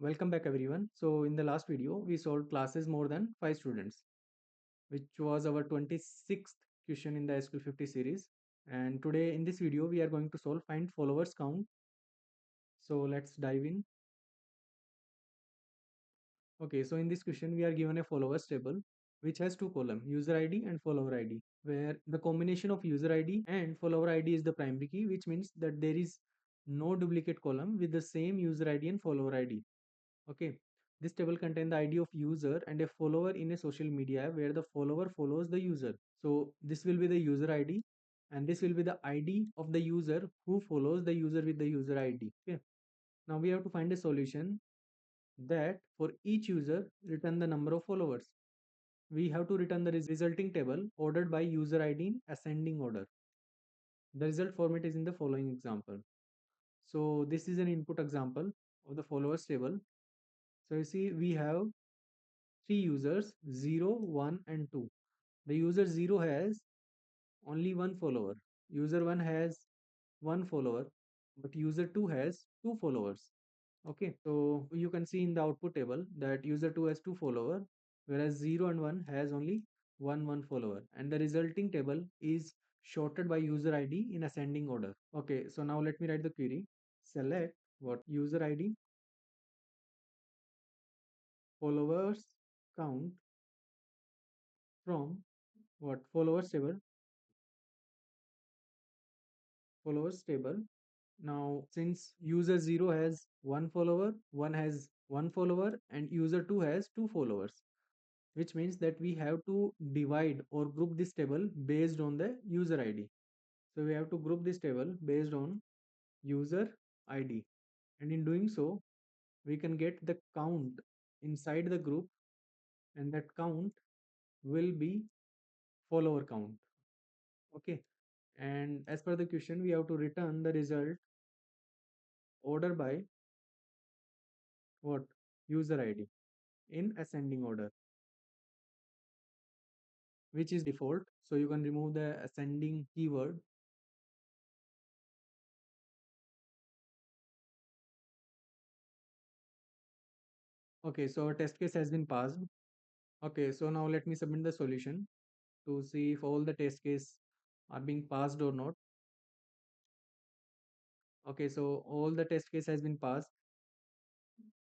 Welcome back everyone. So in the last video, we solved classes more than 5 students, which was our 26th question in the SQL 50 series. And today in this video, we are going to solve find followers count. So let's dive in. Okay, so in this question, we are given a followers table, which has two columns, user ID and follower ID, where the combination of user ID and follower ID is the primary key, which means that there is no duplicate column with the same user ID and follower ID. Okay, this table contains the ID of user and a follower in a social media app where the follower follows the user. So this will be the user ID and this will be the ID of the user who follows the user with the user ID. Okay, now we have to find a solution that for each user return the number of followers. We have to return the resulting table ordered by user ID in ascending order. The result format is in the following example. So this is an input example of the followers table. So you see we have three users 0, 1 and 2. The user 0 has only one follower. User 1 has one follower, but user 2 has two followers. Okay, so you can see in the output table that user 2 has two follower, whereas 0 and 1 has only one follower, and the resulting table is sorted by user ID in ascending order. Okay, so now let me write the query. Select what user ID followers count from what followers table. Now, since user 0 has one follower, 1 has one follower, and user 2 has two followers, which means that we have to divide or group this table based on the user ID. So we have to group this table based on user ID. And in doing so, we can get the count inside the group, and that count will be follower count. Okay. And as per the question, we have to return the result order by what? User ID in ascending order, which is default. So you can remove the ascending keyword. Okay, so our test case has been passed. Okay, so now let me submit the solution to see if all the test case are being passed or not. Okay, so all the test case has been passed.